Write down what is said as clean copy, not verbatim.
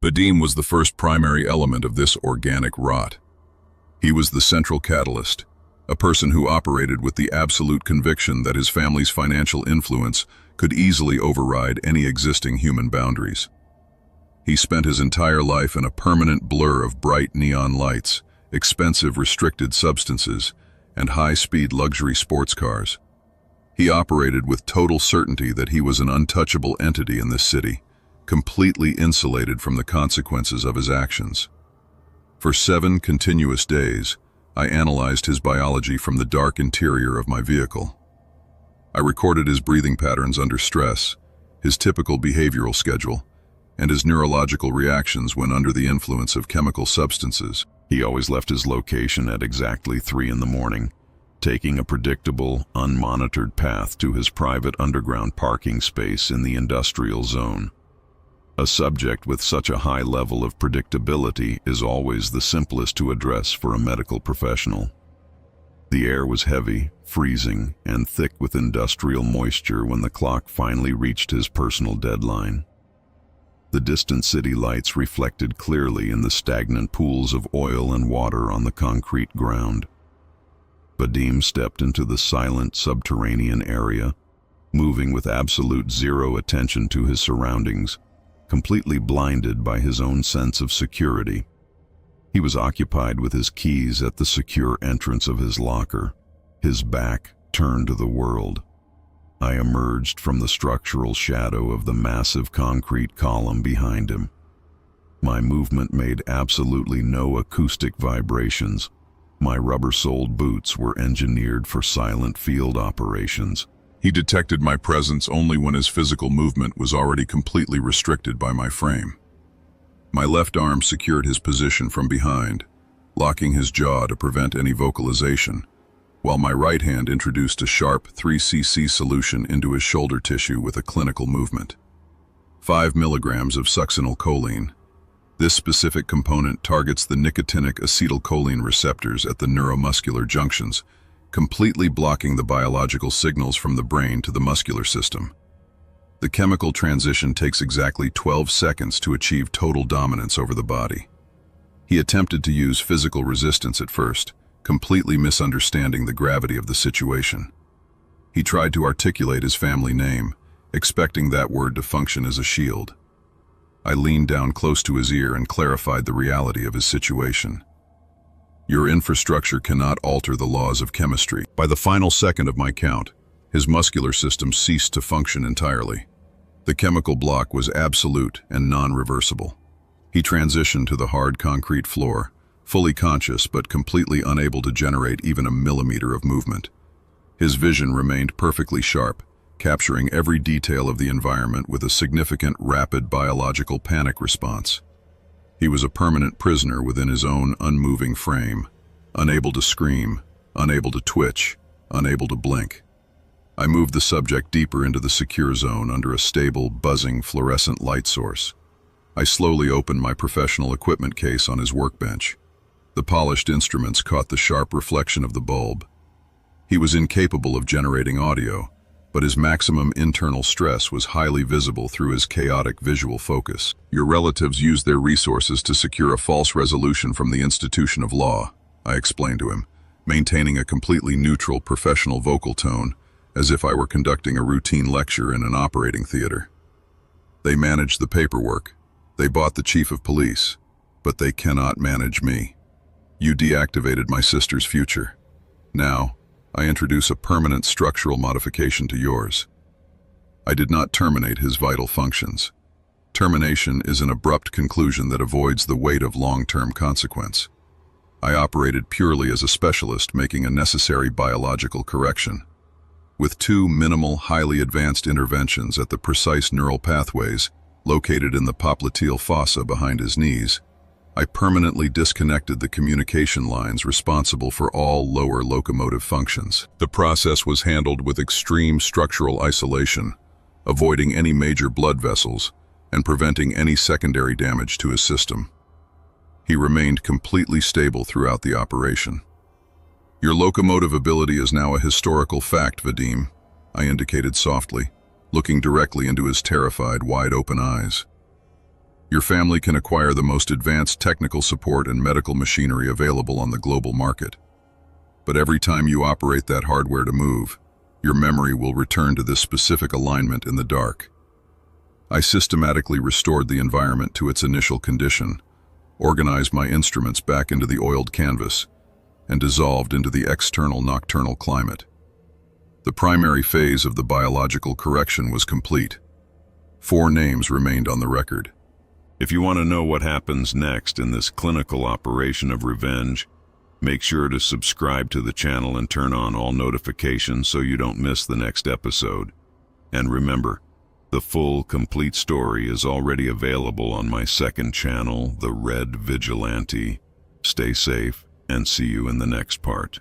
Vadim was the first primary element of this organic rot. He was the central catalyst, a person who operated with the absolute conviction that his family's financial influence could easily override any existing human boundaries. He spent his entire life in a permanent blur of bright neon lights, expensive restricted substances, and high-speed luxury sports cars. He operated with total certainty that he was an untouchable entity in this city, completely insulated from the consequences of his actions. For 7 continuous days, I analyzed his biology from the dark interior of my vehicle. I recorded his breathing patterns under stress, his typical behavioral schedule, and his neurological reactions when under the influence of chemical substances. He always left his location at exactly 3 in the morning, taking a predictable, unmonitored path to his private underground parking space in the industrial zone. A subject with such a high level of predictability is always the simplest to address for a medical professional. The air was heavy, freezing, and thick with industrial moisture when the clock finally reached his personal deadline. The distant city lights reflected clearly in the stagnant pools of oil and water on the concrete ground. Vadim stepped into the silent subterranean area, moving with absolute zero attention to his surroundings, completely blinded by his own sense of security. He was occupied with his keys at the secure entrance of his locker, his back turned to the world. I emerged from the structural shadow of the massive concrete column behind him. My movement made absolutely no acoustic vibrations. My rubber-soled boots were engineered for silent field operations. He detected my presence only when his physical movement was already completely restricted by my frame. My left arm secured his position from behind, locking his jaw to prevent any vocalization, while my right hand introduced a sharp 3cc solution into his shoulder tissue with a clinical movement. 5 milligrams of succinylcholine. This specific component targets the nicotinic acetylcholine receptors at the neuromuscular junctions, completely blocking the biological signals from the brain to the muscular system. The chemical transition takes exactly 12 seconds to achieve total dominance over the body. He attempted to use physical resistance at first, completely misunderstanding the gravity of the situation. He tried to articulate his family name, expecting that word to function as a shield. I leaned down close to his ear and clarified the reality of his situation. Your infrastructure cannot alter the laws of chemistry. By the final second of my count, his muscular system ceased to function entirely. The chemical block was absolute and non-reversible. He transitioned to the hard concrete floor, fully conscious but completely unable to generate even a millimeter of movement. His vision remained perfectly sharp, capturing every detail of the environment with a significant rapid biological panic response. He was a permanent prisoner within his own unmoving frame, unable to scream, unable to twitch, unable to blink. I moved the subject deeper into the secure zone under a stable, buzzing, fluorescent light source. I slowly opened my professional equipment case on his workbench. The polished instruments caught the sharp reflection of the bulb. He was incapable of generating audio, but his maximum internal stress was highly visible through his chaotic visual focus. Your relatives used their resources to secure a false resolution from the institution of law, I explained to him, maintaining a completely neutral professional vocal tone, as if I were conducting a routine lecture in an operating theater. They managed the paperwork. They bought the chief of police, but they cannot manage me. You deactivated my sister's future. Now, I introduce a permanent structural modification to yours. I did not terminate his vital functions. Termination is an abrupt conclusion that avoids the weight of long-term consequence. I operated purely as a specialist, making a necessary biological correction. With 2 minimal, highly advanced interventions at the precise neural pathways located in the popliteal fossa behind his knees, I permanently disconnected the communication lines responsible for all lower locomotive functions. The process was handled with extreme structural isolation, avoiding any major blood vessels and preventing any secondary damage to his system. He remained completely stable throughout the operation. Your locomotive ability is now a historical fact, Vadim, I indicated softly, looking directly into his terrified, wide-open eyes. Your family can acquire the most advanced technical support and medical machinery available on the global market. But every time you operate that hardware to move, your memory will return to this specific alignment in the dark. I systematically restored the environment to its initial condition, organized my instruments back into the oiled canvas, and dissolved into the external nocturnal climate. The primary phase of the biological correction was complete. 4 names remained on the record. If you want to know what happens next in this clinical operation of revenge, make sure to subscribe to the channel and turn on all notifications so you don't miss the next episode. And remember, the full, complete story is already available on my second channel, the Red Vigilante. Stay safe and see you in the next part.